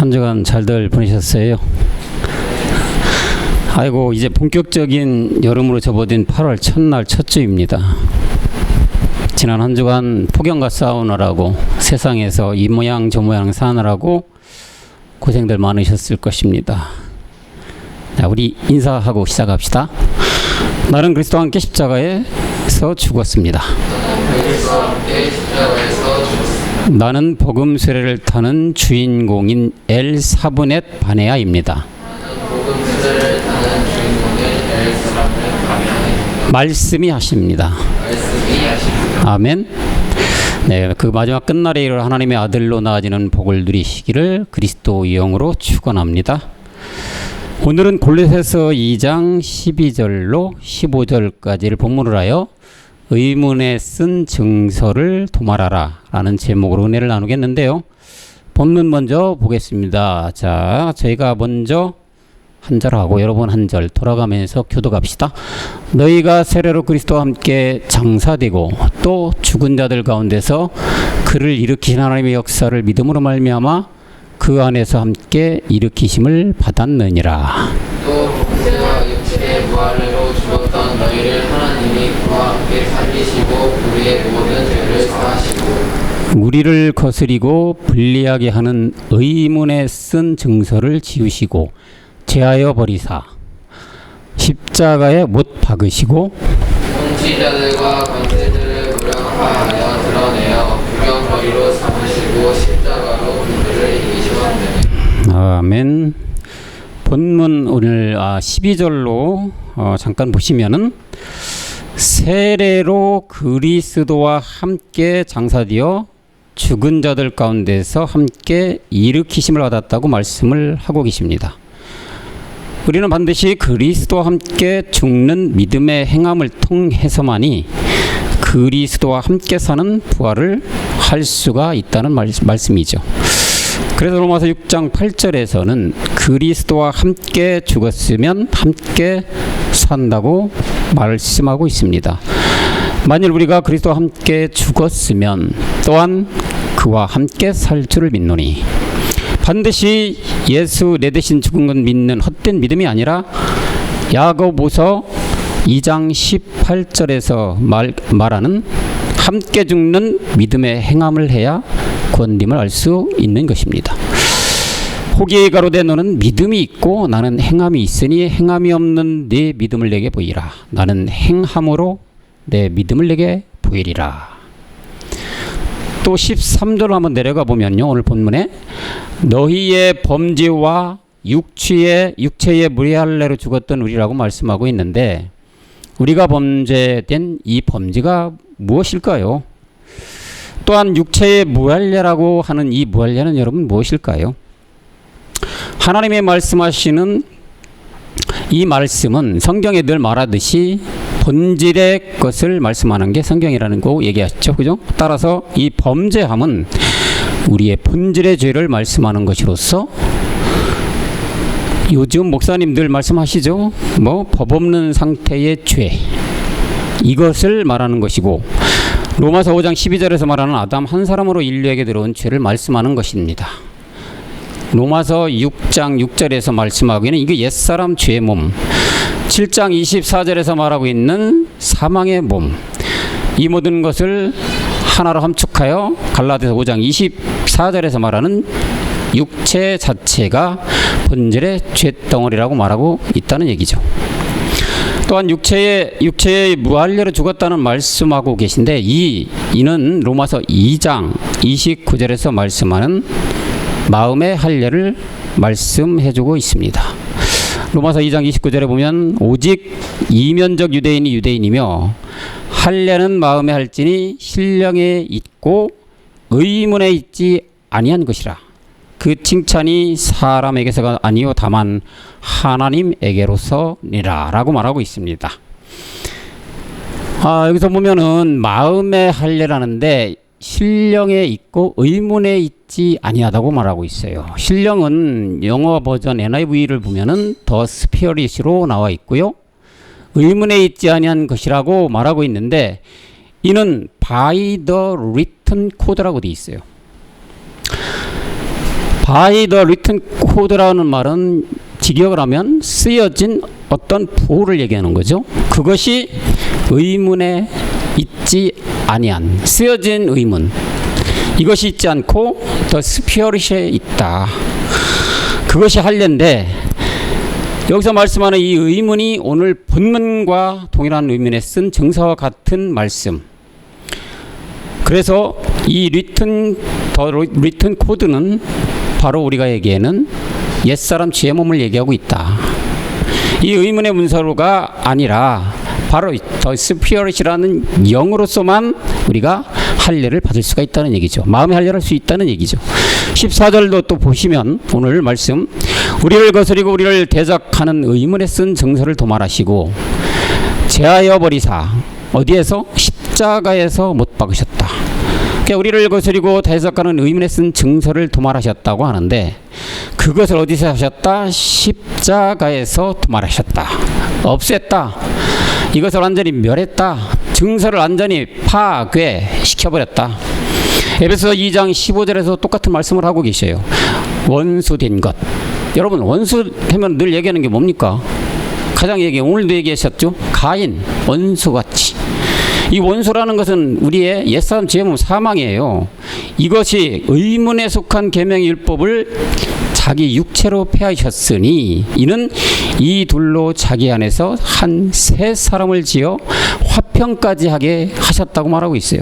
한 주간 잘들 보내셨어요? 아이고, 이제 본격적인 여름으로 접어든 8월 첫날 첫 주입니다. 지난 한 주간 폭염과 싸우느라고 세상에서 이 모양 저 모양 사느라고 고생들 많으셨을 것입니다. 자, 우리 인사하고 시작합시다. 나는 그리스도와 함께 십자가에서 죽었습니다. 나는 복음 세례를 타는 주인공인 엘사브넷 바네아입니다. 말씀이 하십니다. 아멘. 네, 그 마지막 끝날에 이를 하나님의 아들로 나아지는 복을 누리시기를 그리스도 영으로 축원합니다. 오늘은 골로새서 2장 12절로 15절까지를 본문으로 하여 의문에 쓴 증서를 도말하라 라는 제목으로 은혜를 나누겠는데요. 본문 먼저 보겠습니다. 자, 저희가 먼저 한 절하고 여러분 한 절 돌아가면서 교독합시다. 너희가 세례로 그리스도와 함께 장사되고 또 죽은 자들 가운데서 그를 일으키신 하나님의 역사를 믿음으로 말미암아 그 안에서 함께 일으키심을 받았느니라. 또 형제와 육체의 부활로 죽었던 너희를 하나님이 그와 함께 살리시고 우리의 모든 죄를 사하시고 우리를 거스리고 불리하게 하는 의문에 쓴 증서를 지우시고 제하여 버리사 십자가에 못 박으시고 통치자들과 권세들을 무력화하여 드러내어 구경거리로 삼으시고 십자가로 그들을 이기셨느니라. 아멘. 본문 오늘 12절로 잠깐 보시면은 세례로 그리스도와 함께 장사되어 죽은 자들 가운데서 함께 일으키심을 받았다고 말씀을 하고 계십니다. 우리는 반드시 그리스도와 함께 죽는 믿음의 행함을 통해서만이 그리스도와 함께 사는 부활을 할 수가 있다는 말씀이죠. 그래서 로마서 6장 8절에서는 그리스도와 함께 죽었으면 함께 산다고 말씀하고 있습니다. 만일 우리가 그리스도와 함께 죽었으면 또한 그와 함께 살 줄을 믿노니 반드시 예수 내 대신 죽은 건 믿는 헛된 믿음이 아니라 야고보서 2장 18절에서 말하는 함께 죽는 믿음의 행함을 해야 구원됨을 알 수 있는 것입니다. 호기에 가로되 너는 믿음이 있고 나는 행함이 있으니 행함이 없는 네 믿음을 내게 보이라. 나는 행함으로 내 믿음을 내게 보이리라. 또 13절로 한번 내려가 보면요, 오늘 본문에 너희의 범죄와 육체의 무리할례로 죽었던 우리라고 말씀하고 있는데 우리가 범죄된 이 범죄가 무엇일까요? 또한 육체의 무할례라고 하는 이 무할례는 여러분 무엇일까요? 하나님의 말씀하시는 이 말씀은 성경에 늘 말하듯이 본질의 것을 말씀하는 게 성경이라는 거 얘기하셨죠, 그죠? 따라서 이 범죄함은 우리의 본질의 죄를 말씀하는 것이로서 요즘 목사님들 말씀하시죠? 법 없는 상태의 죄, 이것을 말하는 것이고 로마서 5장 12절에서 말하는 아담 한 사람으로 인류에게 들어온 죄를 말씀하는 것입니다. 로마서 6장 6절에서 말씀하고 있는 이게 옛사람 죄의 몸, 7장 24절에서 말하고 있는 사망의 몸, 이 모든 것을 하나로 함축하여 갈라디아서 5장 24절에서 말하는 육체 자체가 본질의 죄덩어리라고 말하고 있다는 얘기죠. 또한 육체의 무할례로 죽었다는 말씀하고 계신데 이는 로마서 2장 29절에서 말씀하는 마음의 할례를 말씀해주고 있습니다. 로마서 2장 29절에 보면 오직 이면적 유대인이 유대인이며 할례는 마음에 할지니 신령에 있고 의문에 있지 아니한 것이라. 그 칭찬이 사람에게서가 아니요 다만 하나님에게로서니라 라고 말하고 있습니다. 여기서 보면은 마음의 할례라는데 신령에 있고 의문에 있지 아니하다고 말하고 있어요. 신령은 영어 버전 NIV를 보면은 더 스피어릿으로 나와 있고요. 의문에 있지 아니한 것이라고 말하고 있는데 이는 by the written code라고 되어 있어요. by the written code라는 말은 직역을 하면 쓰여진 어떤 보호를 얘기하는 거죠. 그것이 의문에 있지 아니한 쓰여진 의문, 이것이 있지 않고 the spirit에 있다. 그것이 할례인데, 여기서 말씀하는 이 의문이 오늘 본문과 동일한 의문에 쓴 증서와 같은 말씀. 그래서 이 리튼 코드는 바로 우리가 얘기하는 옛사람 죄 몸을 얘기하고 있다. 이 의문의 문서가 아니라 바로 더 스피어릿이라는 영으로서만 우리가 할례를 받을 수가 있다는 얘기죠. 마음의 할례를 할 수 있다는 얘기죠. 14절도 또 보시면 오늘 말씀, 우리를 거스리고 우리를 대적하는 의문에 쓴 증서를 도말하시고 제하여 버리사, 어디에서? 십자가에서 못 박으셨다. 그러니까 우리를 거스리고 대적하는 의문에 쓴 증서를 도말하셨다고 하는데, 그것을 어디서 하셨다? 십자가에서 도말하셨다. 없앴다. 이것을 완전히 멸했다. 증서를 완전히 파괴시켜버렸다. 에베소 2장 15절에서 똑같은 말씀을 하고 계셔요. 원수된 것. 여러분, 원수하면 늘 얘기하는 게 뭡니까? 가장 오늘도 얘기하셨죠? 가인, 원수같이. 이 원수라는 것은 우리의 옛사람 죄몸 사망이에요. 이것이 의문에 속한 계명의 율법을 자기 육체로 폐하셨으니 이는 이 둘로 자기 안에서 한 세 사람을 지어 화평까지 하게 하셨다고 말하고 있어요.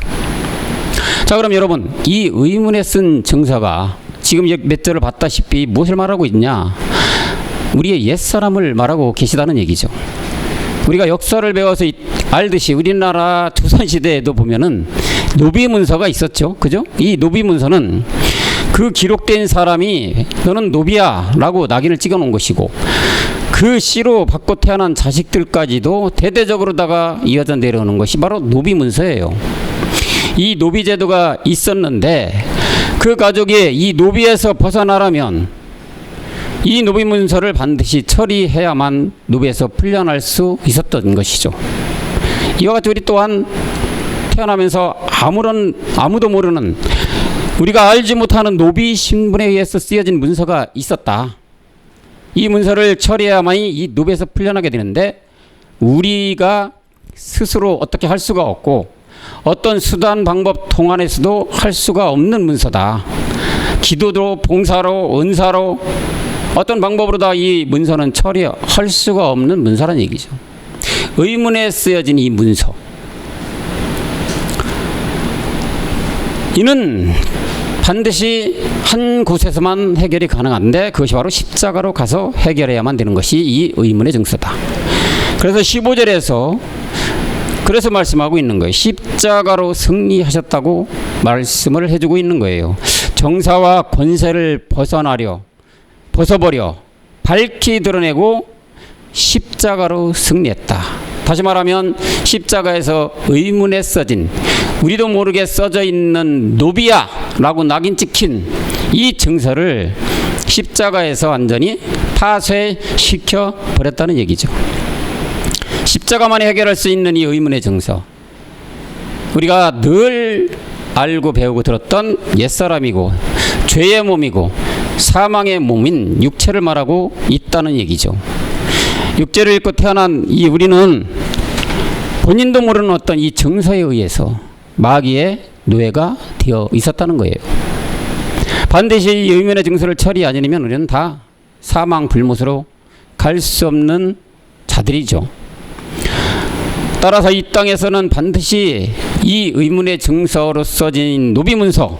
자, 그럼 여러분, 이 의문에 쓴 증서가 지금 몇 절을 봤다시피 무엇을 말하고 있냐? 우리의 옛사람을 말하고 계시다는 얘기죠. 우리가 역사를 배워서 알듯이 우리나라 조선시대에도 보면은 노비문서가 있었죠. 그죠? 이 노비문서는 그 기록된 사람이 너는 노비야 라고 낙인을 찍어 놓은 것이고, 그 씨로 받고 태어난 자식들까지도 대대적으로다가 이어져 내려오는 것이 바로 노비문서예요. 이 노비제도가 있었는데 그 가족이 이 노비에서 벗어나려면 이 노비문서를 반드시 처리해야만 노비에서 풀려날 수 있었던 것이죠. 이와 같이 우리 또한 태어나면서 아무도 모르는, 우리가 알지 못하는 노비 신분에 의해서 쓰여진 문서가 있었다. 이 문서를 처리해야만이 이 노비에서 풀려나게 되는데, 우리가 스스로 어떻게 할 수가 없고 어떤 수단 방법 통한에서도 할 수가 없는 문서다. 기도로, 봉사로, 은사로 어떤 방법으로 다 이 문서는 처리할 수가 없는 문서라는 얘기죠. 의문에 쓰여진 이 문서, 이는 반드시 한 곳에서만 해결이 가능한데, 그것이 바로 십자가로 가서 해결해야만 되는 것이 이 의문의 증서다. 그래서 15절에서 그래서 말씀하고 있는 거예요. 십자가로 승리하셨다고 말씀을 해주고 있는 거예요. 정사와 권세를 벗어버려 밝히 드러내고 십자가로 승리했다. 다시 말하면 십자가에서 의문에 써진, 우리도 모르게 써져 있는 노비야 라고 낙인 찍힌 이 증서를 십자가에서 완전히 파쇄시켜 버렸다는 얘기죠. 십자가만이 해결할 수 있는 이 의문의 증서, 우리가 늘 알고 배우고 들었던 옛사람이고 죄의 몸이고 사망의 몸인 육체를 말하고 있다는 얘기죠. 육체를 입고 태어난 이 우리는 본인도 모르는 어떤 이 증서에 의해서 마귀의 노예가 되어 있었다는 거예요. 반드시 이 의문의 증서를 처리 아니면 우리는 다 사망 불못으로 갈 수 없는 자들이죠. 따라서 이 땅에서는 반드시 이 의문의 증서로 써진 노비문서,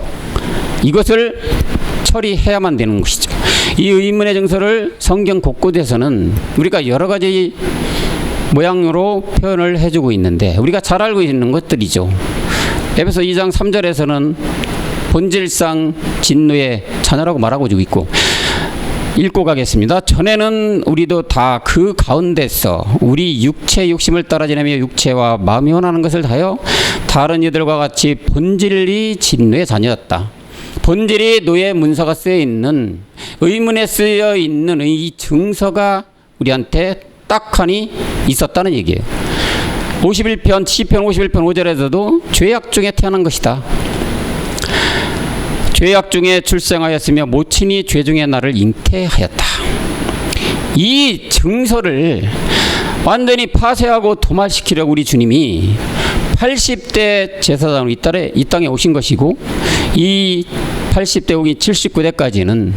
이것을 처리해야만 되는 것이죠. 이 의문의 증서를 성경 곳곳에서는 우리가 여러 가지 모양으로 표현을 해주고 있는데, 우리가 잘 알고 있는 것들이죠. 에베소 2장 3절에서는 본질상 진노의 자녀라고 말하고 있고, 읽고 가겠습니다. 전에는 우리도 다 그 가운데서 우리 육체 욕심을 따라 지내며 육체와 마음이 원하는 것을 다하여 다른 이들과 같이 본질이 진노의 자녀였다. 본질이 노예 문서가 쓰여 있는, 의문에 쓰여 있는 이 증서가 우리한테 딱하니 있었다는 얘기예요. 51편, 시편 51편 5절에서도 죄악 중에 태어난 것이다. 죄악 중에 출생하였으며 모친이 죄 중에 나를 잉태하였다. 이 증서를 완전히 파쇄하고 도말시키려고 우리 주님이 80대 제사장으로 이 땅에 오신 것이고, 이 80대 오기 79대까지는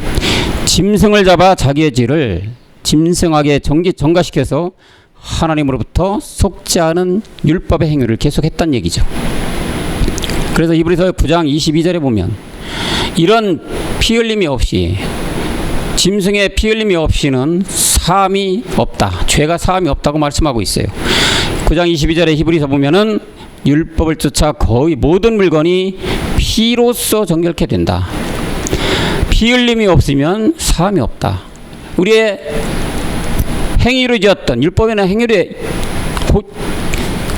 짐승을 잡아 자기의 죄를 짐승하게 전가시켜서 하나님으로부터 속지 않은 율법의 행위를 계속했단 얘기죠. 그래서 히브리서 9장 22절에 보면 이런 피 흘림이 없이, 짐승의 피 흘림이 없이는 사함이 없다, 죄가 사함이 없다고 말씀하고 있어요. 9장 22절에 히브리서 보면은 율법을 쫓아 거의 모든 물건이 피로써 정결케 된다. 피 흘림이 없으면 사함이 없다. 우리의 행위로 지었던 율법이나 행위의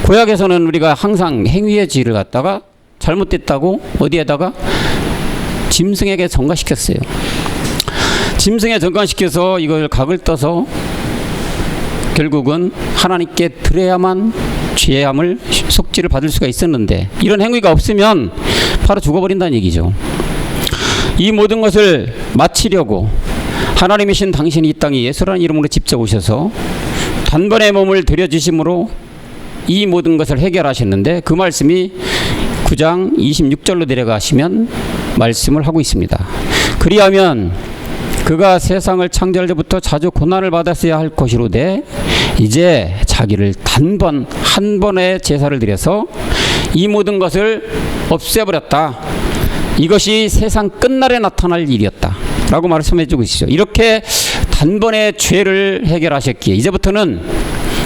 구약에서는 우리가 항상 행위의 지를 갖다가 잘못됐다고 어디에다가 짐승에게 전가시켰어요. 짐승에 전가시켜서 이걸 각을 떠서 결국은 하나님께 드려야만 죄함을 속죄를 받을 수가 있었는데, 이런 행위가 없으면 바로 죽어버린다는 얘기죠. 이 모든 것을 마치려고 하나님이신 당신이 이 땅에 예수라는 이름으로 직접 오셔서 단번에 몸을 들여주심으로 이 모든 것을 해결하셨는데, 그 말씀이 9장 26절로 내려가시면 말씀을 하고 있습니다. 그리하면 그가 세상을 창조할 때부터 자주 고난을 받았어야 할 것이로되 이제 자기를 단번 한 번의 제사를 드려서 이 모든 것을 없애버렸다. 이것이 세상 끝날에 나타날 일이었다 라고 말씀해 주고 있죠. 이렇게 단번에 죄를 해결하셨기에 이제부터는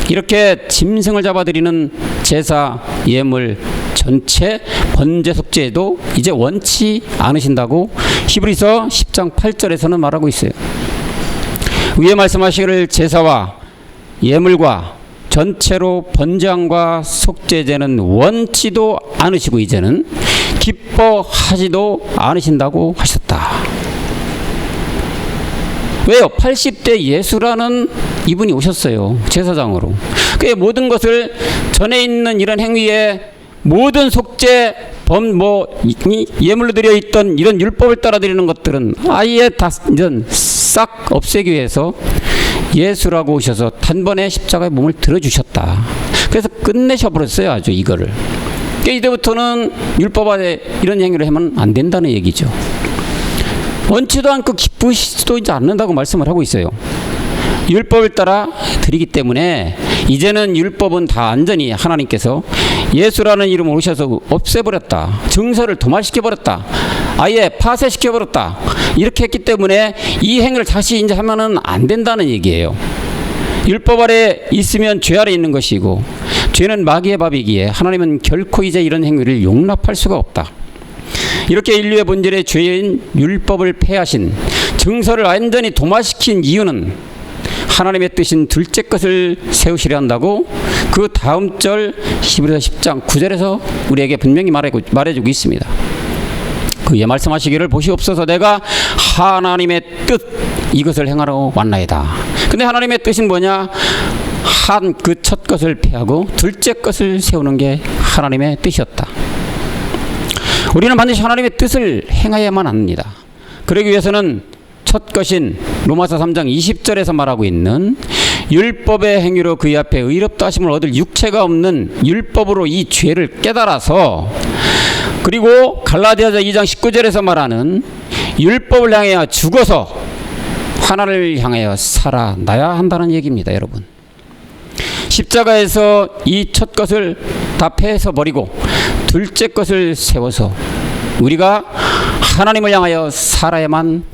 이렇게 짐승을 잡아드리는 제사 예물 전체 번제 속죄도 이제 원치 않으신다고 히브리서 10장 8절에서는 말하고 있어요. 위에 말씀하시기를 제사와 예물과 전체로 번제함과 속죄제는 원치도 않으시고 이제는 기뻐하지도 않으신다고 하셨다. 왜요? 80대 예수라는 이분이 오셨어요. 제사장으로. 그 모든 것을 전에 있는 이런 행위에 모든 속죄 예물로 드려 있던 이런 율법을 따라 드리는 것들은 아예 다 싹 없애기 위해서 예수라고 오셔서 단번에 십자가의 몸을 들어주셨다. 그래서 끝내셔 버렸어요. 아주 이거를. 이제부터는 율법 아래 이런 행위를 하면 안 된다는 얘기죠. 원치도 않고 기쁘시지도 않는다고 말씀을 하고 있어요. 율법을 따라 드리기 때문에 이제는 율법은 다 완전히 하나님께서 예수라는 이름으로 오셔서 없애버렸다. 증서를 도말시켜버렸다. 아예 파쇄시켜버렸다. 이렇게 했기 때문에 이 행위를 다시 이제 하면은 안 된다는 얘기예요. 율법 아래 있으면 죄 아래 있는 것이고, 죄는 마귀의 밥이기에 하나님은 결코 이제 이런 행위를 용납할 수가 없다. 이렇게 인류의 본질의 죄인 율법을 폐하신, 증서를 완전히 도마시킨 이유는 하나님의 뜻인 둘째 것을 세우시려 한다고 그 다음 절 히브리서 10장 9절에서 우리에게 분명히 말해주고 있습니다. 그에 말씀하시기를 보시옵소서 내가 하나님의 뜻 이것을 행하러 왔나이다. 근데 하나님의 뜻은 뭐냐? 한 그 첫 것을 폐하고 둘째 것을 세우는 게 하나님의 뜻이었다. 우리는 반드시 하나님의 뜻을 행해야만 합니다. 그러기 위해서는 첫 것인 로마서 3장 20절에서 말하고 있는 율법의 행위로 그의 앞에 의롭다 하심을 얻을 육체가 없는 율법으로 이 죄를 깨달아서, 그리고 갈라디아서 2장 19절에서 말하는 율법을 향하여 죽어서 하나님을 향하여 살아나야 한다는 얘기입니다. 여러분, 십자가에서 이 첫 것을 다 폐해서 버리고 둘째 것을 세워서 우리가 하나님을 향하여 살아야만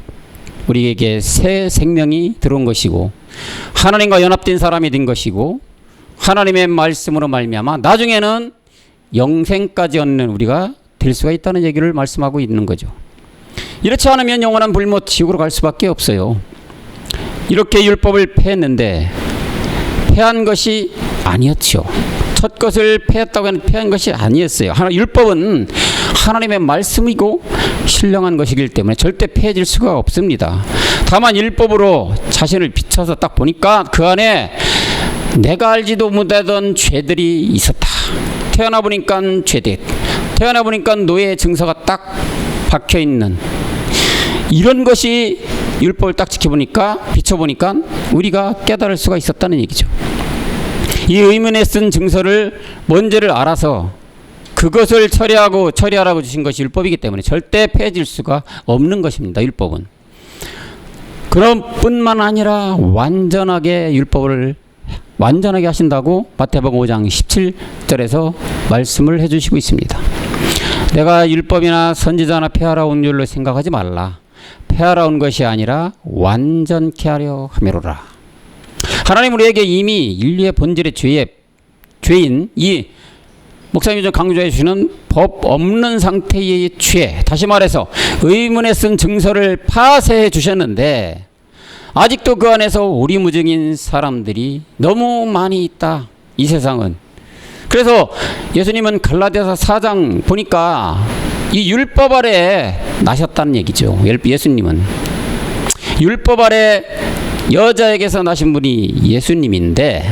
우리에게 새 생명이 들어온 것이고, 하나님과 연합된 사람이 된 것이고, 하나님의 말씀으로 말미암아 나중에는 영생까지 얻는 우리가 될 수가 있다는 얘기를 말씀하고 있는 거죠. 이렇지 않으면 영원한 불못 지옥으로 갈 수밖에 없어요. 이렇게 율법을 폐했는데 폐한 것이 아니었죠. 첫 것을 폐했다고 하는 폐한 것이 아니었어요. 율법은 하나님의 말씀이고 신령한 것이기 때문에 절대 폐해질 수가 없습니다. 다만 율법으로 자신을 비춰서 딱 보니까 그 안에 내가 알지도 못하던 죄들이 있었다. 태어나 보니까 죄됐. 태어나 보니까 노예의 증서가 딱 박혀 있는 이런 것이 율법을 딱 지켜보니까 비춰보니까 우리가 깨달을 수가 있었다는 얘기죠. 이 의문에 쓴 증서를 뭔지를 알아서 그것을 처리하라고 주신 것이 율법이기 때문에 절대 폐해질 수가 없는 것입니다. 율법은. 그런 뿐만 아니라 완전하게 율법을 완전하게 하신다고 마태복음 5장 17절에서 말씀을 해주시고 있습니다. 내가 율법이나 선지자나 폐하러 온 줄로 생각하지 말라. 폐하러 온 것이 아니라 완전케 하려 함이로라. 하나님 우리에게 이미 인류의 본질의 죄인 이 목사님이 좀 강조해 주시는 법 없는 상태의 죄, 다시 말해서 의문에 쓴 증서를 파쇄해 주셨는데 아직도 그 안에서 오리무중인 사람들이 너무 많이 있다. 이 세상은. 그래서 예수님은 갈라디아서 4장 보니까 이 율법 아래 나셨다는 얘기죠. 예수님은 율법 아래 여자에게서 나신 분이 예수님인데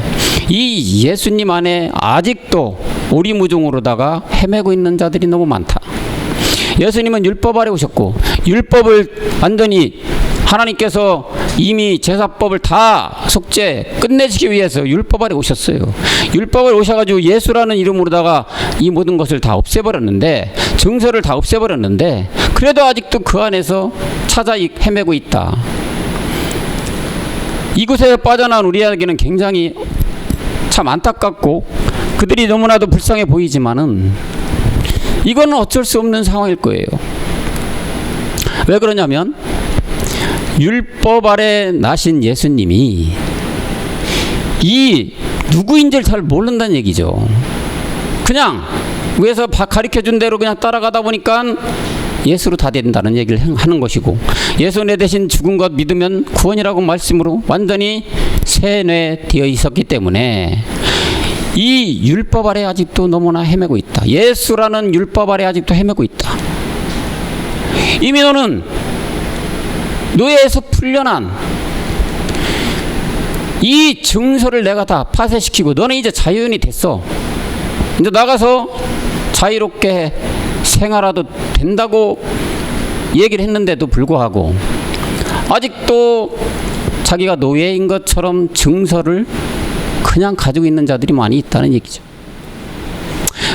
이 예수님 안에 아직도 오리무중으로다가 헤매고 있는 자들이 너무 많다. 예수님은 율법 아래 오셨고 율법을 완전히 하나님께서 이미 제사법을 다 속죄 끝내시기 위해서 율법 아래 오셨어요. 율법을 오셔가지고 예수라는 이름으로다가 이 모든 것을 다 없애버렸는데 증서를 다 없애버렸는데 그래도 아직도 그 안에서 찾아 헤매고 있다. 이곳에서 빠져나온 우리에게는 굉장히 참 안타깝고 그들이 너무나도 불쌍해 보이지만은 이거는 어쩔 수 없는 상황일 거예요. 왜 그러냐면 율법 아래 나신 예수님이 이 누구인지를 잘 모른다는 얘기죠. 그냥 위에서 가르쳐준 대로 그냥 따라가다 보니까 예수로 다 된다는 얘기를 하는 것이고 예수 내 대신 죽은 것 믿으면 구원이라고 말씀으로 완전히 세뇌되어 있었기 때문에 이 율법 아래 아직도 너무나 헤매고 있다. 예수라는 율법 아래 아직도 헤매고 있다. 이미 너는 노예에서 풀려난 이 증서를 내가 다 파쇄시키고 너는 이제 자유인이 됐어. 이제 나가서 자유롭게 생활하도 된다고 얘기를 했는데도 불구하고 아직도 자기가 노예인 것처럼 증서를 그냥 가지고 있는 자들이 많이 있다는 얘기죠.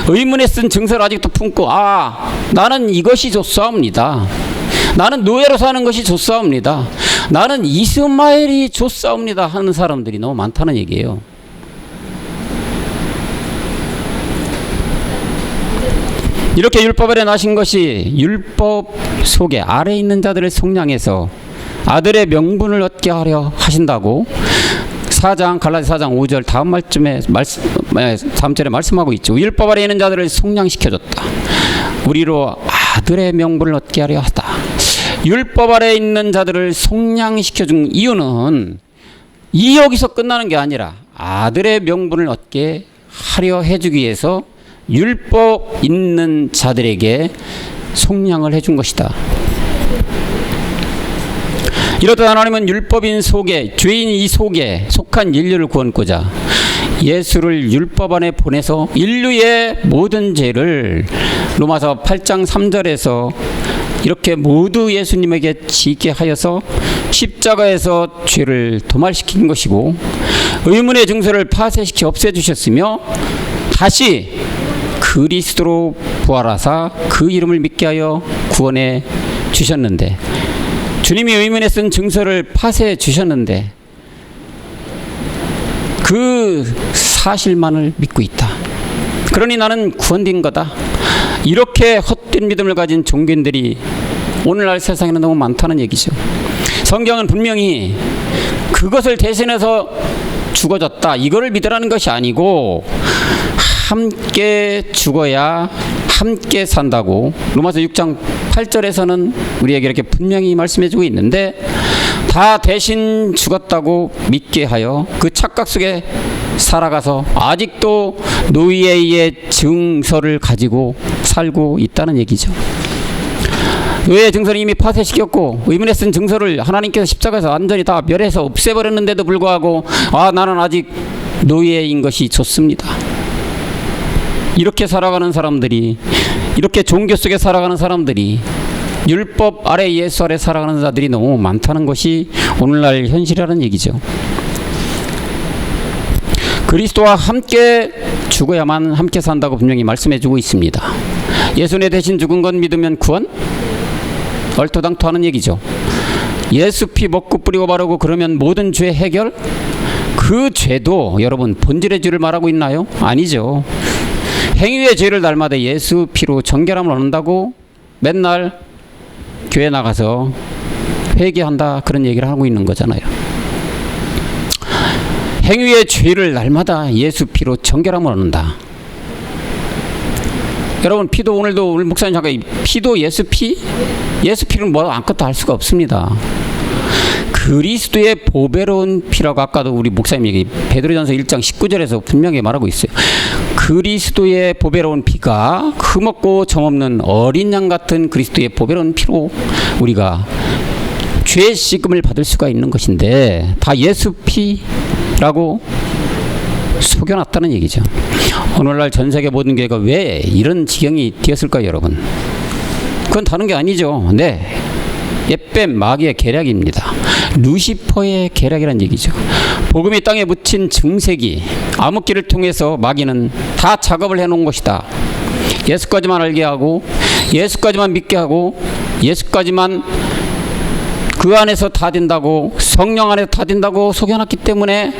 의문에 쓴 증서를 아직도 품고 나는 이것이 좋사옵니다. 나는 노예로 사는 것이 좋사옵니다. 나는 이스마엘이 좋사옵니다 하는 사람들이 너무 많다는 얘기예요. 이렇게 율법 아래 나신 것이 율법 속에 아래 있는 자들을 속량해서 아들의 명분을 얻게 하려 하신다고 갈라디아 4장 5절 다음 절에 말씀하고 있죠. 율법 아래 있는 자들을 속량시켜줬다. 우리로 아들의 명분을 얻게 하려 하다. 율법 아래 있는 자들을 속량시켜준 이유는 여기서 끝나는 게 아니라 아들의 명분을 얻게 하려 해주기 위해서 율법 있는 자들에게 속량을 해준 것이다. 이렇듯 하나님은 율법인 속에 죄인 이 속에 속한 인류를 구원고자 예수를 율법 안에 보내서 인류의 모든 죄를 로마서 8장 3절에서 이렇게 모두 예수님에게 지게 하여서 십자가에서 죄를 도말시킨 것이고 의문의 증서를 파쇄시켜 없애주셨으며 다시 그리스도로 부활하사 그 이름을 믿게 하여 구원해 주셨는데 주님이 의문에 쓴 증서를 파쇄해 주셨는데 그 사실만을 믿고 있다. 그러니 나는 구원된 거다. 이렇게 헛된 믿음을 가진 종교인들이 오늘날 세상에는 너무 많다는 얘기죠. 성경은 분명히 그것을 대신해서 죽어졌다 이거를 믿으라는 것이 아니고 함께 죽어야 함께 산다고 로마서 6장 8절에서는 우리에게 이렇게 분명히 말씀해주고 있는데 다 대신 죽었다고 믿게 하여 그 착각 속에 살아가서 아직도 노예의 증서를 가지고 살고 있다는 얘기죠. 노예의 증서를 이미 파쇄시켰고 의문에 쓴 증서를 하나님께서 십자가에서 완전히 다 멸해서 없애버렸는데도 불구하고 나는 아직 노예인 것이 좋습니다. 이렇게 살아가는 사람들이 이렇게 종교 속에 살아가는 사람들이 율법 아래 예수 아래 살아가는 자들이 너무 많다는 것이 오늘날 현실이라는 얘기죠. 그리스도와 함께 죽어야만 함께 산다고 분명히 말씀해주고 있습니다. 예수 내 대신 죽은 건 믿으면 구원? 얼토당토하는 얘기죠. 예수 피 먹고 뿌리고 바르고 그러면 모든 죄 해결? 그 죄도 여러분 본질의 죄를 말하고 있나요? 아니죠. 행위의 죄를 날마다 예수 피로 정결함을 얻는다고 맨날 교회 나가서 회개한다 그런 얘기를 하고 있는 거잖아요. 행위의 죄를 날마다 예수 피로 정결함을 얻는다. 여러분 피도 오늘 목사님 잠깐 피도 예수 피? 예수 피는 뭐 아무것도 할 수가 없습니다. 그리스도의 보배로운 피라고 아까도 우리 목사님이 베드로전서 1장 19절에서 분명히 말하고 있어요. 그리스도의 보배로운 피가 흠없고 점없는 어린 양 같은 그리스도의 보배로운 피로 우리가 죄 씻음을 받을 수가 있는 것인데 다 예수 피라고 속여놨다는 얘기죠. 오늘날 전 세계 모든 교회가 왜 이런 지경이 되었을까요, 여러분? 그건 다른 게 아니죠. 네, 옛뱀 마귀의 계략입니다. 루시퍼의 계략이란 얘기죠. 복음이 땅에 묻힌 증세기 암흑기를 통해서 마귀는 다 작업을 해놓은 것이다. 예수까지만 알게 하고 예수까지만 믿게 하고 예수까지만 그 안에서 다 된다고 성령 안에서 다 된다고 속여놨기 때문에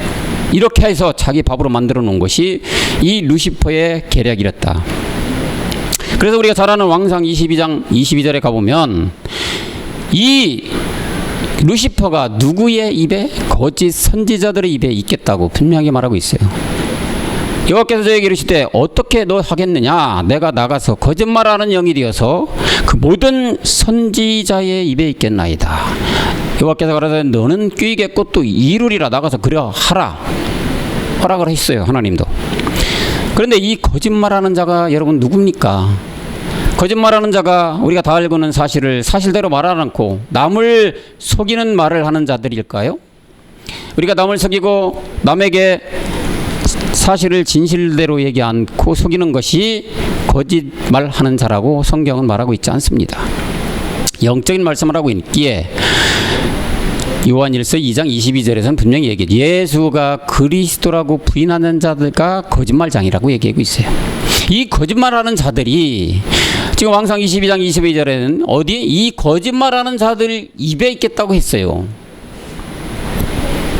이렇게 해서 자기 밥으로 만들어 놓은 것이 이 루시퍼의 계략이랬다. 그래서 우리가 잘 아는 왕상 22장 22절에 가보면 이 루시퍼가 누구의 입에? 거짓 선지자들의 입에 있겠다고 분명히 말하고 있어요. 여호와께서 저에게 이르시되 어떻게 너 하겠느냐? 내가 나가서 거짓말하는 영이 되어서 그 모든 선지자의 입에 있겠나이다. 여호와께서 가라사대 너는 꾀겠고 또 이루리라. 나가서 그려 하라. 허락을 했어요, 하나님도. 그런데 이 거짓말하는 자가 여러분 누굽니까? 거짓말하는 자가 우리가 다 알고 있는 사실을 사실대로 말 안 않고 남을 속이는 말을 하는 자들일까요? 우리가 남을 속이고 남에게 사실을 진실대로 얘기 않고 속이는 것이 거짓말하는 자라고 성경은 말하고 있지 않습니다. 영적인 말씀을 하고 있기에 요한일서 2장 22절에서는 분명히 얘기해요. 예수가 그리스도라고 부인하는 자들과 거짓말장이라고 얘기하고 있어요. 이 거짓말하는 자들이 지금 왕상 22장 22절에는 어디? 이 거짓말하는 자들 입에 있겠다고 했어요.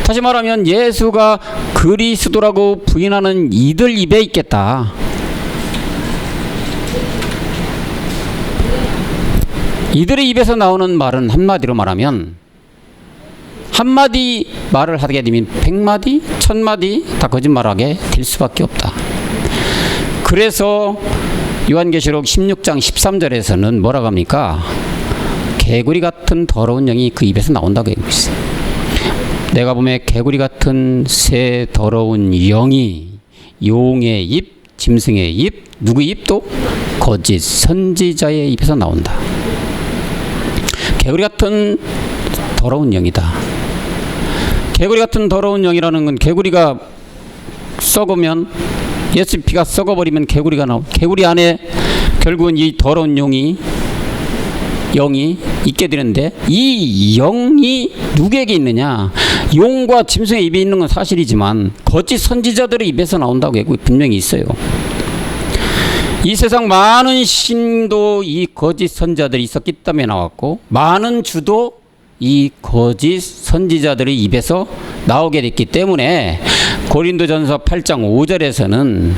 다시 말하면 예수가 그리스도라고 부인하는 이들 입에 있겠다. 이들의 입에서 나오는 말은 한마디로 말하면 한마디 말을 하게 되면 100마디, 1000마디 다 거짓말하게 될 수밖에 없다. 그래서 요한계시록 16장 13절에서는 뭐라고 합니까? 개구리 같은 더러운 영이 그 입에서 나온다고 얘기하고 있어요. 내가 보면 개구리 같은 새 더러운 영이 용의 입, 짐승의 입, 누구 입도? 거짓 선지자의 입에서 나온다. 개구리 같은 더러운 영이다. 개구리 같은 더러운 영이라는 건 개구리가 썩으면 예수 피가 썩어버리면 개구리가 나오. 개구리 안에 결국은 이 더러운 영이 있게 되는데 이 영이 누구에게 있느냐? 용과 짐승의 입에 있는 건 사실이지만 거짓 선지자들의 입에서 나온다고 분명히 있어요. 이 세상 많은 신도 이 거짓 선지자들이 있었기 때문에 나왔고 많은 주도 이 거짓 선지자들의 입에서 나오게 됐기 때문에 고린도전서 8장 5절에서는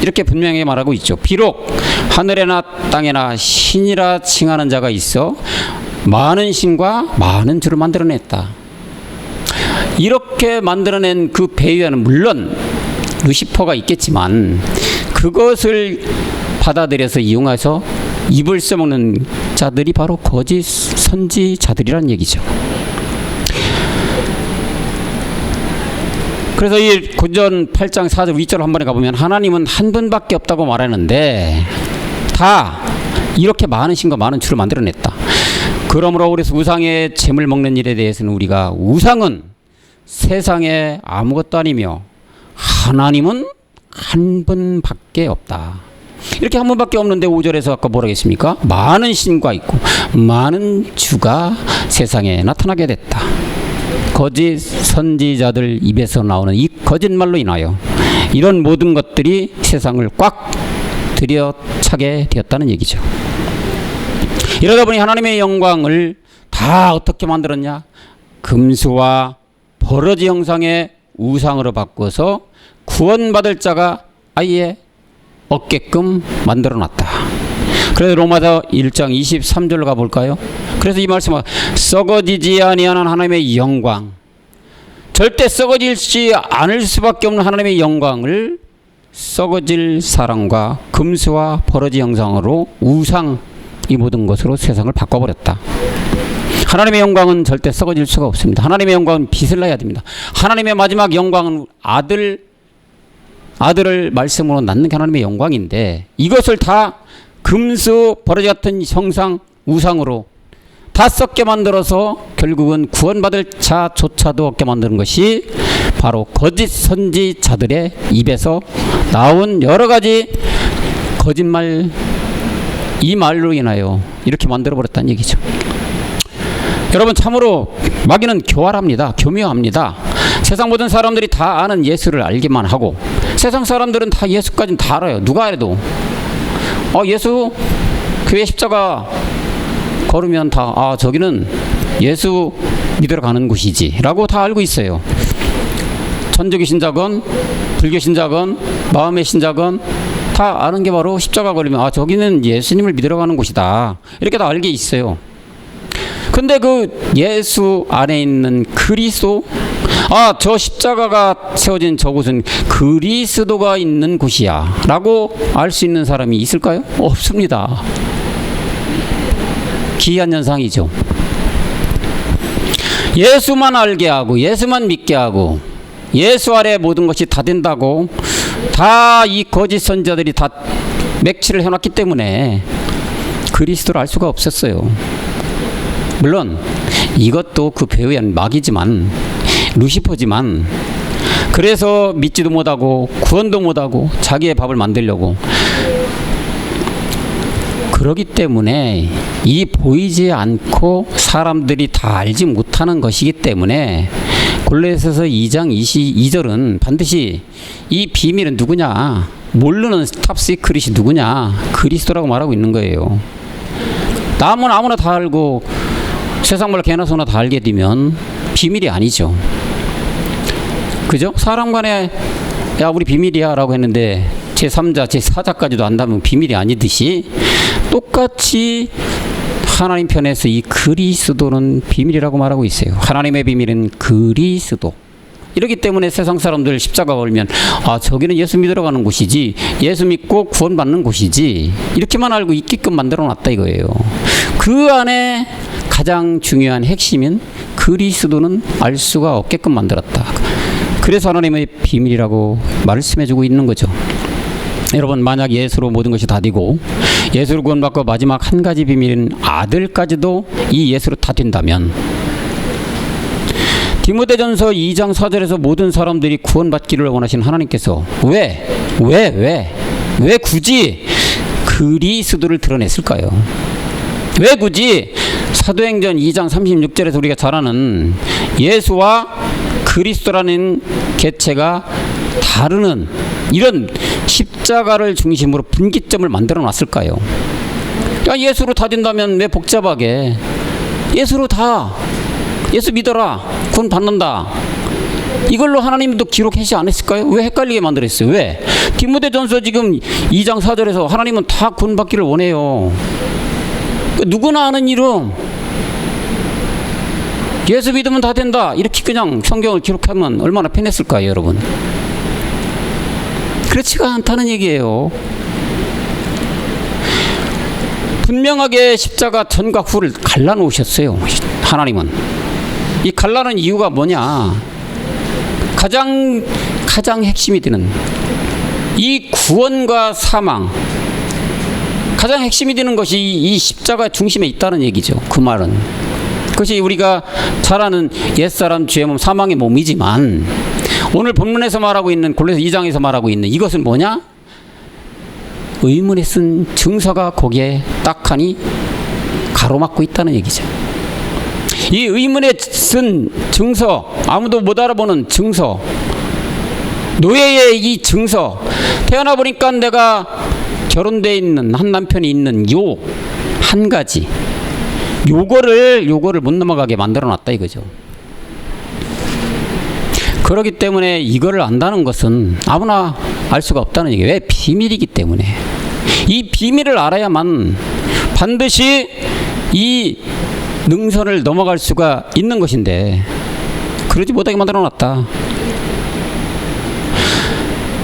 이렇게 분명히 말하고 있죠. 비록 하늘에나 땅에나 신이라 칭하는 자가 있어 많은 신과 많은 주를 만들어냈다. 이렇게 만들어낸 그 배후에는 물론 루시퍼가 있겠지만 그것을 받아들여서 이용해서 입을 써먹는 자들이 바로 거짓 선지자들이란 얘기죠. 그래서 이 고전 8장 4절 윗절 한 번에 가보면 하나님은 한 분밖에 없다고 말하는데 다 이렇게 많은 신과 많은 주를 만들어냈다. 그러므로 그래서 우상의 잼을 먹는 일에 대해서는 우리가 우상은 세상에 아무것도 아니며 하나님은 한 분밖에 없다. 이렇게 한 번밖에 없는데 5절에서 아까 뭐라고 했습니까? 많은 신과 있고 많은 주가 세상에 나타나게 됐다. 거짓 선지자들 입에서 나오는 이 거짓말로 인하여 이런 모든 것들이 세상을 꽉 들여차게 되었다는 얘기죠. 이러다 보니 하나님의 영광을 다 어떻게 만들었냐? 금수와 버러지 형상의 우상으로 바꿔서 구원받을 자가 아예 없게끔 만들어놨다. 그래서 로마서 1장 23절로 가볼까요? 그래서 이 말씀은 썩어지지 아니하는 하나님의 영광, 절대 썩어지지 않을 수밖에 없는 하나님의 영광을 썩어질 사랑과 금수와 버러지 형상으로 우상 이 모든 것으로 세상을 바꿔버렸다. 하나님의 영광은 절대 썩어질 수가 없습니다. 하나님의 영광은 빛을 내야 됩니다. 하나님의 마지막 영광은 아들을 말씀으로 낳는 게 하나님의 영광인데 이것을 다 금수 버러지 같은 형상 우상으로 다 썩게 만들어서 결국은 구원받을 자조차도 없게 만드는 것이 바로 거짓 선지자들의 입에서 나온 여러 가지 거짓말, 이 말로 인하여 이렇게 만들어버렸다는 얘기죠. 여러분, 참으로 마귀는 교활합니다. 교묘합니다. 세상 모든 사람들이 다 아는 예수를 알기만 하고 세상 사람들은 다 예수까지는 다 알아요. 누가 해도 예수 교회 십자가 걸으면 다 저기는 예수 믿으러 가는 곳이지 라고 다 알고 있어요. 천주교 신자건 불교 신자건 마음의 신자건 다 아는 게 바로 십자가 걸으면 저기는 예수님을 믿으러 가는 곳이다 이렇게 다 알게 있어요. 근데 그 예수 안에 있는 그리스도, 저 십자가가 세워진 저곳은 그리스도가 있는 곳이야 라고 알 수 있는 사람이 있을까요? 없습니다. 기이한 현상이죠. 예수만 알게 하고 예수만 믿게 하고 예수 아래 모든 것이 다 된다고 다 이 거짓 선지자들이 다 맥치를 해놨기 때문에 그리스도를 알 수가 없었어요. 물론 이것도 그 배후의 마귀지만, 루시퍼지만, 그래서 믿지도 못하고 구원도 못하고 자기의 밥을 만들려고 그러기 때문에 이 보이지 않고 사람들이 다 알지 못하는 것이기 때문에 골로새서 2장 22절은 반드시 이 비밀은 누구냐, 모르는 탑 시크릿이 누구냐, 그리스도라고 말하고 있는 거예요. 남은 아무나 다 알고 세상 말 개나 소나 다 알게 되면 비밀이 아니죠. 그죠? 사람 간에 야 우리 비밀이야 라고 했는데 제3자 제4자까지도 안다면 비밀이 아니듯이 똑같이 하나님 편에서 이 그리스도는 비밀이라고 말하고 있어요. 하나님의 비밀은 그리스도. 이렇기 때문에 세상 사람들 십자가 걸면 저기는 예수 믿으러 가는 곳이지, 예수 믿고 구원받는 곳이지, 이렇게만 알고 있게끔 만들어 놨다 이거예요. 그 안에 가장 중요한 핵심인 그리스도는 알 수가 없게끔 만들었다. 그래서 하나님의 비밀이라고 말씀해주고 있는 거죠. 여러분, 만약 예수로 모든 것이 다 되고 예수로 구원받고 마지막 한 가지 비밀인 아들까지도 이 예수로 다 된다면 디모데전서 2장 4절에서 모든 사람들이 구원받기를 원하시는 하나님께서 왜 굳이 그리스도를 드러냈을까요? 왜 굳이 사도행전 2장 36절에서 우리가 잘 아는 예수와 그리스도라는 개체가 다루는 이런 십자가를 중심으로 분기점을 만들어 놨을까요? 예수로 다 된다면 왜 복잡하게 예수 믿어라 구원 받는다 이걸로 하나님도 기록하지 않았을까요? 왜 헷갈리게 만들었어요? 왜? 디모데전서 지금 2장 4절에서 하나님은 다 구원 받기를 원해요. 누구나 아는 이름 예수 믿으면 다 된다 이렇게 그냥 성경을 기록하면 얼마나 편했을까요, 여러분? 그렇지가 않다는 얘기예요. 분명하게 십자가 전과 후를 갈라놓으셨어요. 하나님은 이 갈라놓은 이유가 뭐냐, 가장 핵심이 되는 이 구원과 사망, 가장 핵심이 되는 것이 이 십자가 중심에 있다는 얘기죠. 그 말은 그것이 우리가 잘 아는 옛사람 죄의 몸 사망의 몸이지만 오늘 본문에서 말하고 있는 골로새 2장에서 말하고 있는 이것은 뭐냐? 의문에 쓴 증서가 거기에 딱하니 가로막고 있다는 얘기죠. 이 의문에 쓴 증서, 아무도 못 알아보는 증서, 노예의 이 증서, 태어나 보니까 내가 결혼돼 있는 한 남편이 있는 요 한 가지, 요거를 못 넘어가게 만들어 놨다 이거죠. 그렇기 때문에 이거를 안다는 것은 아무나 알 수가 없다는 얘기예요. 왜? 비밀이기 때문에. 이 비밀을 알아야만 반드시 이 능선을 넘어갈 수가 있는 것인데 그러지 못하게 만들어 놨다.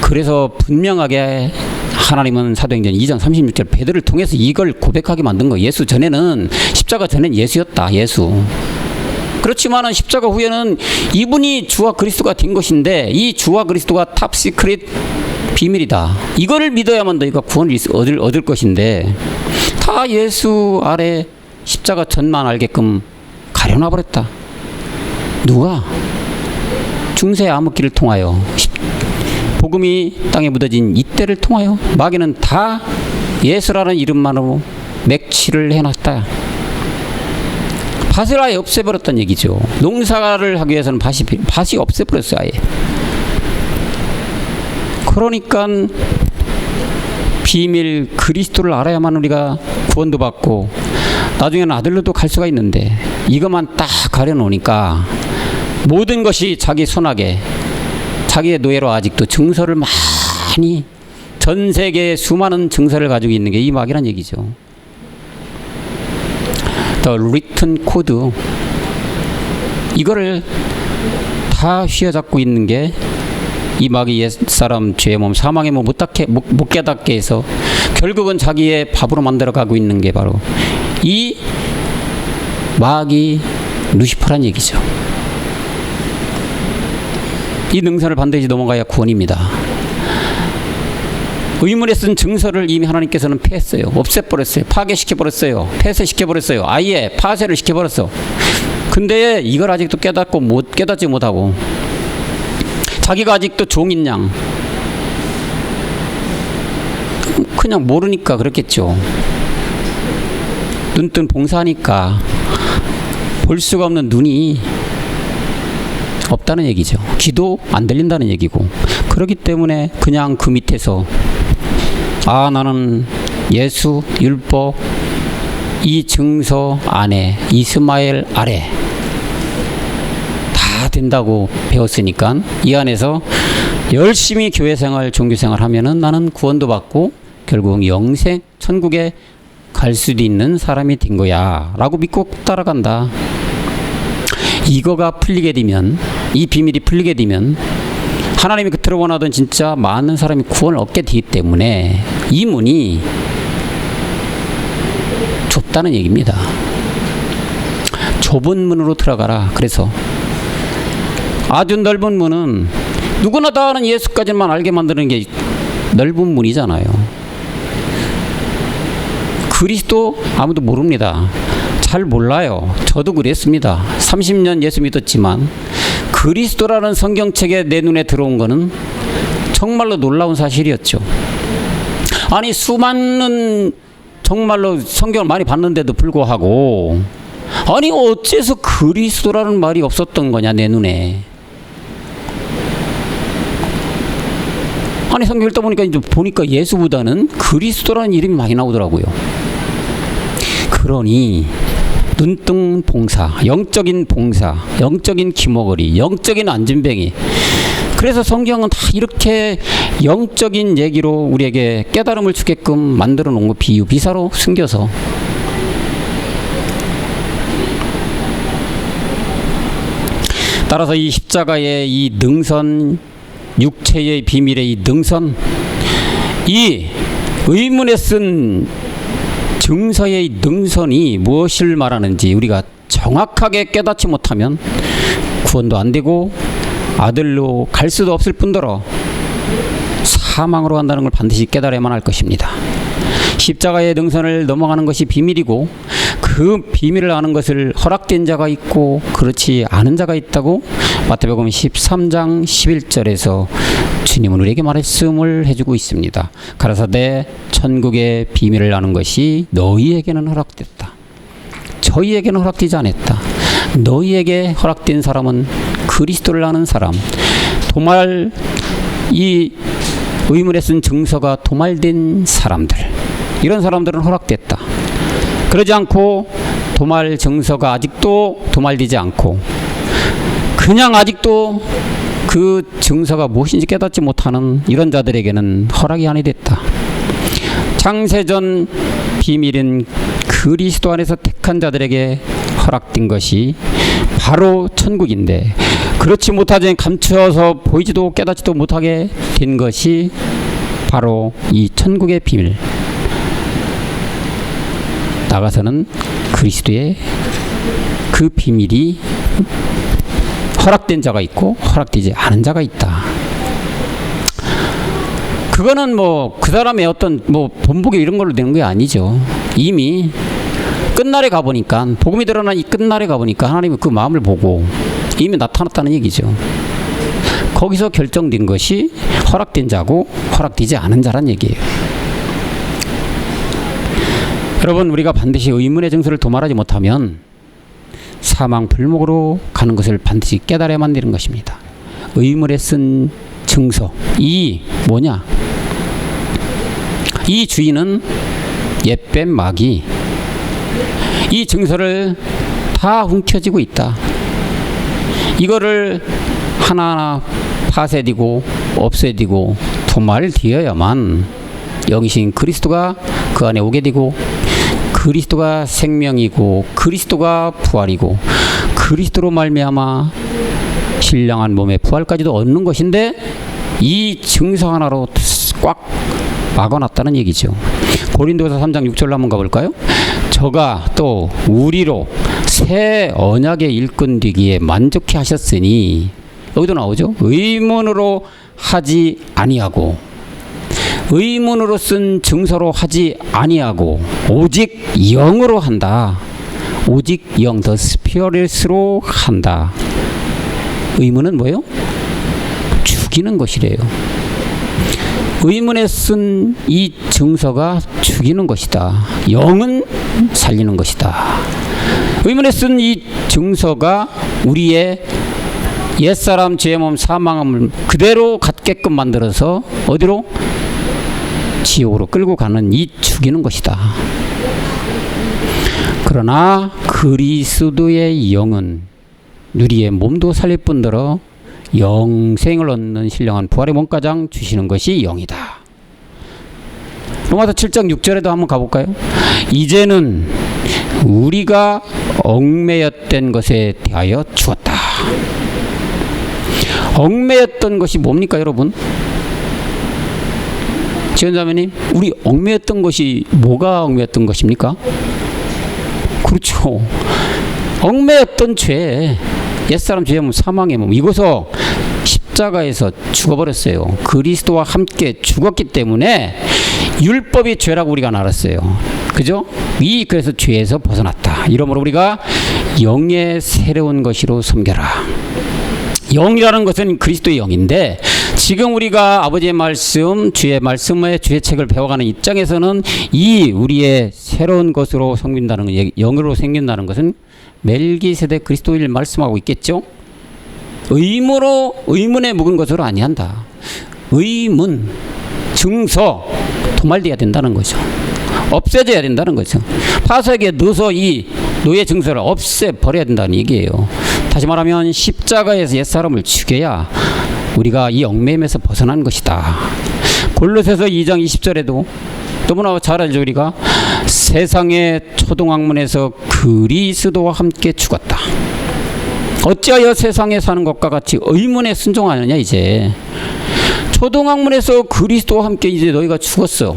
그래서 분명하게 하나님은 사도행전 2장 36절 베드로를 통해서 이걸 고백하게 만든 거예요. 예수 전에는, 십자가 전에는 예수였다. 예수. 그렇지만은 십자가 후에는 이분이 주와 그리스도가 된 것인데 이 주와 그리스도가 탑 시크릿 비밀이다. 이거를 믿어야만 너희가 구원을 얻을 것인데 다 예수 아래 십자가 전만 알게끔 가려놔 버렸다. 누가? 중세 암흑기를 통하여 복음이 땅에 묻어진 이때를 통하여 마귀는 다 예수라는 이름만으로 맥취를 해놨다. 밭을 아예 없애버렸다는 얘기죠. 농사를 하기 위해서는 밭이 없애버렸어요. 아예. 그러니까 비밀 그리스도를 알아야만 우리가 구원도 받고 나중에는 아들로도 갈 수가 있는데 이것만 딱 가려놓으니까 모든 것이 자기 손아귀에 자기의 노예로 아직도 증서를 많이 전 세계에 수많은 증서를 가지고 있는 게 이 마귀란 얘기죠. The written code, 이거를 다 휘어잡고 있는 게 이 마귀 옛사람 죄의 몸 사망의 몸 못 깨닫게 해서 결국은 자기의 밥으로 만들어가고 있는 게 바로 이 마귀 루시퍼란 얘기죠. 이 능선을 반드시 넘어가야 구원입니다. 의문에 쓴 증서를 이미 하나님께서는 폐했어요. 없애버렸어요. 파괴시켜버렸어요. 폐쇄시켜버렸어요. 아예 파쇄를 시켜버렸어. 근데 이걸 아직도 깨닫지 못하고 자기가 아직도 종인 양 그냥 모르니까 그렇겠죠. 눈뜬 봉사하니까 볼 수가 없는 눈이 없다는 얘기죠. 귀도 안 들린다는 얘기고. 그렇기 때문에 그냥 그 밑에서 나는 예수, 율법, 이 증서 안에, 이스마엘 아래 다 된다고 배웠으니까 이 안에서 열심히 교회생활, 종교생활 하면은 나는 구원도 받고 결국 영생, 천국에 갈 수도 있는 사람이 된 거야 라고 믿고 따라간다. 이거가 풀리게 되면, 이 비밀이 풀리게 되면 하나님이 그토록 원하던 진짜 많은 사람이 구원을 얻게 되기 때문에 이 문이 좁다는 얘기입니다. 좁은 문으로 들어가라. 그래서 아주 넓은 문은 누구나 다 아는 예수까지만 알게 만드는 게 넓은 문이잖아요. 그리스도 아무도 모릅니다. 잘 몰라요. 저도 그랬습니다. 30년 예수 믿었지만 그리스도라는 성경책에 내 눈에 들어온 거는 정말로 놀라운 사실이었죠. 아니 수많은 정말로 성경을 많이 봤는데도 불구하고 아니 어째서 그리스도라는 말이 없었던 거냐 내 눈에. 아니 성경 읽다 보니까 예수보다는 그리스도라는 이름이 많이 나오더라고요. 그러니 눈뜬 봉사, 영적인 봉사, 영적인 기머거리, 영적인 안진뱅이. 그래서 성경은 다 이렇게 영적인 얘기로 우리에게 깨달음을 주게끔 만들어 놓은 거 비유, 비사로 숨겨서. 따라서 이 십자가의 이 능선, 육체의 비밀의 이 능선, 이 의문에 쓴 증서의 능선이 무엇을 말하는지 우리가 정확하게 깨닫지 못하면 구원도 안 되고 아들로 갈 수도 없을 뿐더러 사망으로 간다는 걸 반드시 깨달아야만 할 것입니다. 십자가의 능선을 넘어가는 것이 비밀이고 그 비밀을 아는 것을 허락된 자가 있고 그렇지 않은 자가 있다고 마태복음 13장 11절에서 주님은 우리에게 말씀을 해주고 있습니다. 가라사대 천국의 비밀을 아는 것이 너희에게는 허락됐다. 저희에게는 허락되지 않았다. 너희에게 허락된 사람은 그리스도를 아는 사람, 도말 이 의문에 쓴 증서가 도말된 사람들, 이런 사람들은 허락됐다. 그러지 않고 도말 증서가 아직도 도말되지 않고 그냥 아직도 그 증서가 무엇인지 깨닫지 못하는 이런 자들에게는 허락이 아니 됐다. 창세전 비밀인 그리스도 안에서 택한 자들에게 허락된 것이 바로 천국인데, 그렇지 못하지 감추어서 보이지도 깨닫지도 못하게 된 것이 바로 이 천국의 비밀. 나가서는 그리스도의 그 비밀이 허락된 자가 있고 허락되지 않은 자가 있다. 그거는 뭐 그 사람의 어떤 뭐 본보기 이런 걸로 되는 게 아니죠. 이미 끝날에 가보니까, 복음이 드러난 이 끝날에 가보니까 하나님은 그 마음을 보고 이미 나타났다는 얘기죠. 거기서 결정된 것이 허락된 자고 허락되지 않은 자란 얘기예요. 여러분, 우리가 반드시 의문의 증서를 도말하지 못하면 사망 불목으로 가는 것을 반드시 깨달아야만 되는 것입니다. 의문에 쓴 증서, 이 뭐냐? 이 주인은 옛뱀 마귀, 이 증서를 다 움켜쥐고 있다. 이거를 하나하나 파쇄되고 없애되고 도말되어야만 영이신 그리스도가 그 안에 오게 되고, 그리스도가 생명이고 그리스도가 부활이고 그리스도로 말미암아 신령한 몸의 부활까지도 얻는 것인데, 이 증서 하나로 꽉 막아놨다는 얘기죠. 고린도서 3장 6절로 한번 가볼까요? 저가 또 우리로 새 언약의 일꾼 되기에 만족해 하셨으니, 여기도 나오죠. 의문으로 하지 아니하고, 의문으로 쓴 증서로 하지 아니하고 오직 영으로 한다. 오직 영, 더 스피어릿으로 한다. 의문은 뭐예요? 죽이는 것이래요. 의문에 쓴 이 증서가 죽이는 것이다. 영은 살리는 것이다. 의문에 쓴 이 증서가 우리의 옛사람 죄의 몸 사망함을 그대로 갖게끔 만들어서 어디로? 지옥으로 끌고 가는, 이 죽이는 것이다. 그러나 그리스도의 영은 누리의 몸도 살릴 뿐더러 영생을 얻는 신령한 부활의 몸가장 주시는 것이 영이다. 로마서 7장 6절에도 한번 가볼까요? 이제는 우리가 얽매였던 것에 대하여 죽었다. 얽매였던 것이 뭡니까, 여러분? 지원자매님, 우리 얽매였던 것이 뭐가 얽매였던 것입니까? 그렇죠. 얽매였던 죄, 옛사람 죄의 몸, 사망의 몸, 이곳서 십자가에서 죽어버렸어요. 그리스도와 함께 죽었기 때문에 율법이 죄라고 우리가 알았어요. 그죠? 그래서 죄에서 벗어났다. 이러므로 우리가 영의 새로운 것으로 섬겨라. 영이라는 것은 그리스도의 영인데, 지금 우리가 아버지의 말씀, 주의 말씀의 주의 책을 배워가는 입장에서는 이 우리의 새로운 것으로 섬긴다는, 영으로 생긴다는 것은 멜기세덱 그리스도를 말씀하고 있겠죠. 의문에 묵은 것으로 아니한다. 의문, 증서, 도말돼야 된다는 거죠. 없애져야 된다는 거죠. 파쇄기에 넣어서 이 노예 증서를 없애버려야 된다는 얘기예요. 다시 말하면 십자가에서 옛사람을 죽여야 우리가 이 얽매임에서 벗어난 것이다. 골로새서 2장 20절에도 너무나 잘 알죠. 우리가 세상의 초동학문에서 그리스도와 함께 죽었다. 어찌하여 세상에 사는 것과 같이 의문에 순종하느냐. 이제 초동학문에서 그리스도와 함께 이제 너희가 죽었어.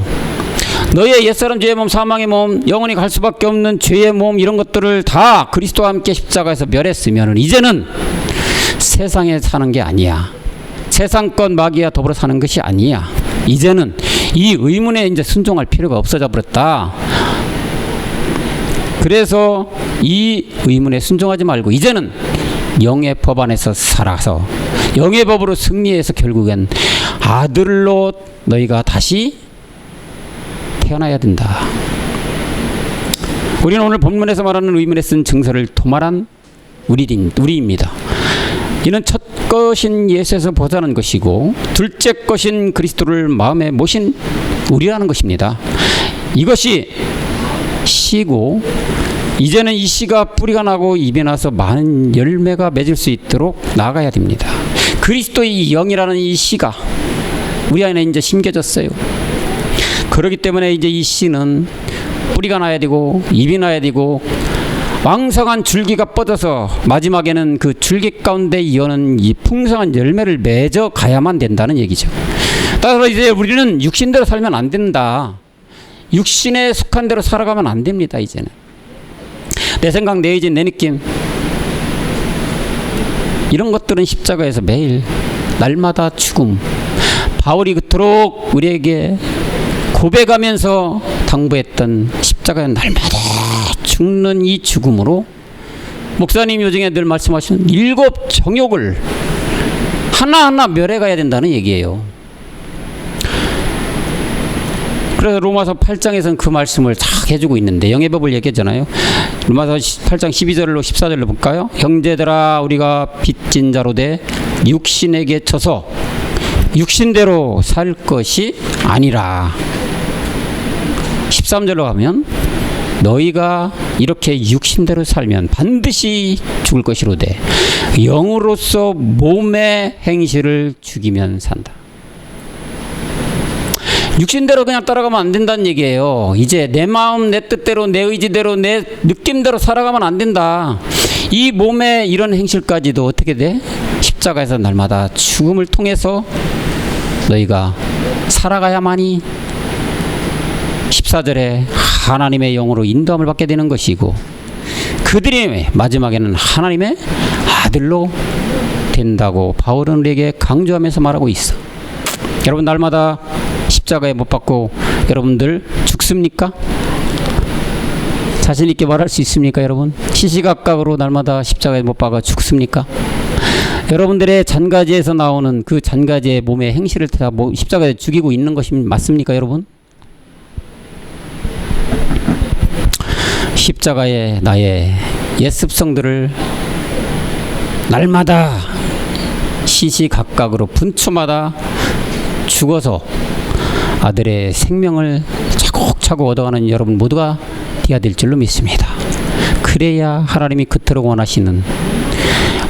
너희의 옛사람 죄의 몸, 사망의 몸, 영원히 갈 수밖에 없는 죄의 몸, 이런 것들을 다 그리스도와 함께 십자가에서 멸했으면 이제는 세상에 사는 게 아니야. 세상껏 마귀와 더불어 사는 것이 아니야. 이제는 이 의문에 이제 순종할 필요가 없어져 버렸다. 그래서 이 의문에 순종하지 말고 이제는 영의 법 안에서 살아서 영의 법으로 승리해서 결국엔 아들로 너희가 다시 태어나야 된다. 우리는 오늘 본문에서 말하는 의문에 쓴 증서를 도말한 우리입니다. 이는 첫 것인 예수에서 벗어난 것이고 둘째 것인 그리스도를 마음에 모신 우리라는 것입니다. 이것이 씨고 이제는 이 씨가 뿌리가 나고 잎이 나서 많은 열매가 맺을 수 있도록 나아가야 됩니다. 그리스도의 영이라는 이 씨가 우리 안에 이제 심겨졌어요. 그렇기 때문에 이제 이 씨는 뿌리가 나야 되고 잎이 나야 되고 왕성한 줄기가 뻗어서 마지막에는 그 줄기 가운데 이어는 이 풍성한 열매를 맺어 가야만 된다는 얘기죠. 따라서 이제 우리는 육신대로 살면 안 된다. 육신에 속한 대로 살아가면 안 됩니다. 이제는 내 생각, 내 의지, 내 느낌 이런 것들은 십자가에서 매일 날마다 죽음. 바울이 그토록 우리에게 고백하면서 당부했던 십자가의 날마다 죽는 이 죽음으로 목사님 요즘에 늘 말씀하시는 7 정욕을 하나하나 멸해가야 된다는 얘기예요. 그래서 로마서 8장에서는 그 말씀을 다 해주고 있는데 영의 법을 얘기했잖아요. 로마서 8장 12절로 14절로 볼까요? 형제들아 우리가 빚진 자로 돼 육신에게 쳐서 육신대로 살 것이 아니라 13절로 가면 너희가 이렇게 육신대로 살면 반드시 죽을 것이로되 영으로서 몸의 행실을 죽이면 산다. 육신대로 그냥 따라가면 안 된다는 얘기예요. 이제 내 마음, 내 뜻대로, 내 의지대로, 내 느낌대로 살아가면 안 된다. 이 몸의 이런 행실까지도 어떻게 돼? 십자가에서 날마다 죽음을 통해서 너희가 살아가야만이 14절에 하나님의 영으로 인도함을 받게 되는 것이고 그들이 마지막에는 하나님의 아들로 된다고 바울은 우리에게 강조하면서 말하고 있어. 여러분 날마다 십자가에 못 박고 여러분들 죽습니까? 자신 있게 말할 수 있습니까? 여러분 시시각각으로 날마다 십자가에 못 박아 죽습니까? 여러분들의 잔가지에서 나오는 그 잔가지의 몸의 행실을 다 십자가에 죽이고 있는 것이 맞습니까? 여러분 십자가에 나의 옛습성들을 날마다 시시각각으로 분초마다 죽어서 아들의 생명을 차곡차곡 얻어가는 여러분 모두가 되어야 될 줄로 믿습니다. 그래야 하나님이 그토록 원하시는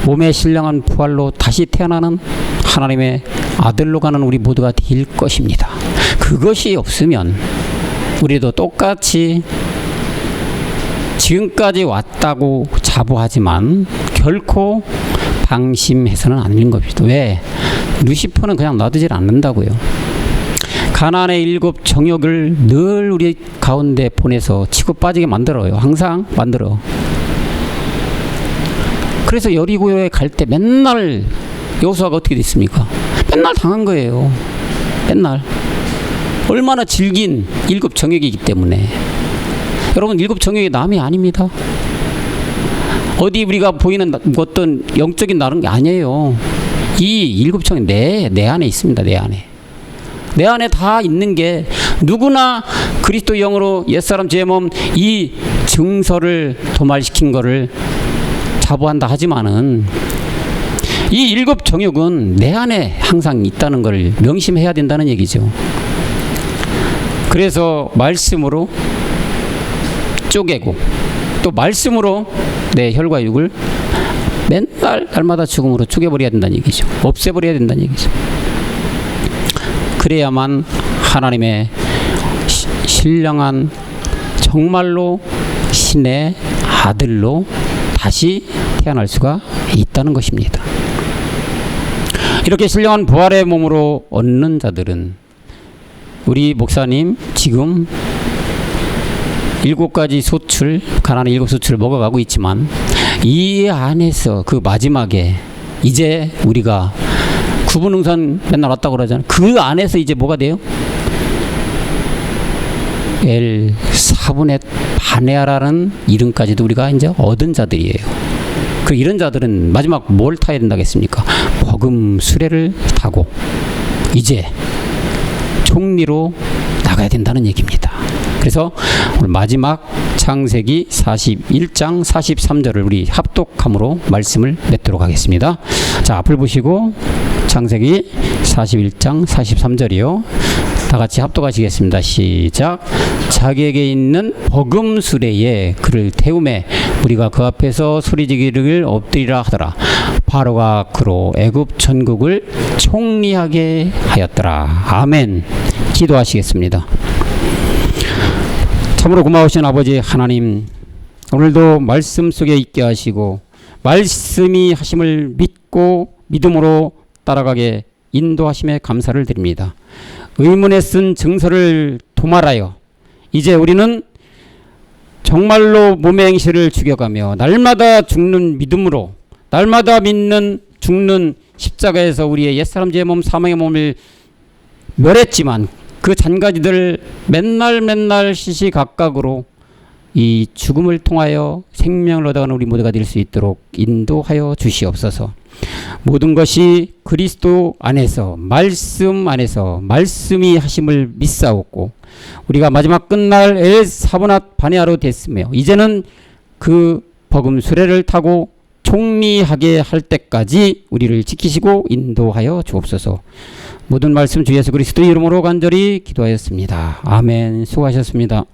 몸의 신령한 부활로 다시 태어나는 하나님의 아들로 가는 우리 모두가 될 것입니다. 그것이 없으면 우리도 똑같이 지금까지 왔다고 자부하지만 결코 방심해서는 안 되는 겁니다. 왜? 루시퍼는 그냥 놔두질 않는다고요. 가나안의 7 정욕을 늘 우리 가운데 보내서 치고 빠지게 만들어요. 항상 만들어. 그래서 여리고에 갈 때 맨날 여호수아가 어떻게 됐습니까? 맨날 당한 거예요. 맨날. 얼마나 질긴 7 정욕이기 때문에. 여러분 7 정욕이 남이 아닙니다. 어디 우리가 보이는 어떤 영적인 나른 게 아니에요. 이 7 정욕 내 안에 있습니다. 내 안에. 내 안에 다 있는 게 누구나 그리스도 영으로 옛사람 제 몸 이 증서를 도말시킨 거를 자부한다 하지만은 이 7 정욕은 내 안에 항상 있다는 걸 명심해야 된다는 얘기죠. 그래서 말씀으로 쪼개고 또 말씀으로 내 혈과 육을 맨날 날마다 죽음으로 쪼개버려야 된다는 얘기죠. 없애버려야 된다는 얘기죠. 그래야만 하나님의 신령한 정말로 신의 아들로 다시 태어날 수가 있다는 것입니다. 이렇게 신령한 부활의 몸으로 얻는 자들은 우리 목사님 지금 7가지 소출, 가나안의 7 소출을 먹어가고 있지만 이 안에서 그 마지막에 이제 우리가 구분응선 맨날 왔다고 그러잖아요. 그 안에서 이제 뭐가 돼요? 엘 사분의 바네아라는 이름까지도 우리가 이제 얻은 자들이에요. 그 이런 자들은 마지막 뭘 타야 된다겠습니까? 복음 수레를 타고 이제 총리로 나가야 된다는 얘기입니다. 그래서 오늘 마지막 창세기 41장 43절을 우리 합독함으로 말씀을 맺도록 하겠습니다. 자, 앞을 보시고 창세기 41장 43절이요. 다 같이 합독하시겠습니다. 시작. 자기에게 있는 복음 수레에 그를 태우매 우리가 그 앞에서 소리지기를 엎드리라 하더라. 바로가 그로 애굽 전국을 총리하게 하였더라. 아멘. 기도하시겠습니다. 참으로 고마우신 아버지 하나님, 오늘도 말씀 속에 있게 하시고 말씀이 하심을 믿고 믿음으로 따라가게 인도하심에 감사를 드립니다. 의문에 쓴 증서를 도말하여 이제 우리는 정말로 몸의 행실을 죽여가며 날마다 죽는 믿음으로 날마다 믿는 죽는 십자가에서 우리의 옛사람 죄의 몸 사망의 몸을 멸했지만 그 잔가지들을 맨날 시시각각으로 이 죽음을 통하여 생명을 얻어가는 우리 모두가 될 수 있도록 인도하여 주시옵소서. 모든 것이 그리스도 안에서 말씀 안에서 말씀이 하심을 믿사옵고 우리가 마지막 끝날 엘사보낫 바네아로 됐으며 이제는 그 복음 수레를 타고 총리하게 할 때까지 우리를 지키시고 인도하여 주옵소서. 모든 말씀 주 예수 그리스도 이름으로 간절히 기도하였습니다. 아멘. 수고하셨습니다.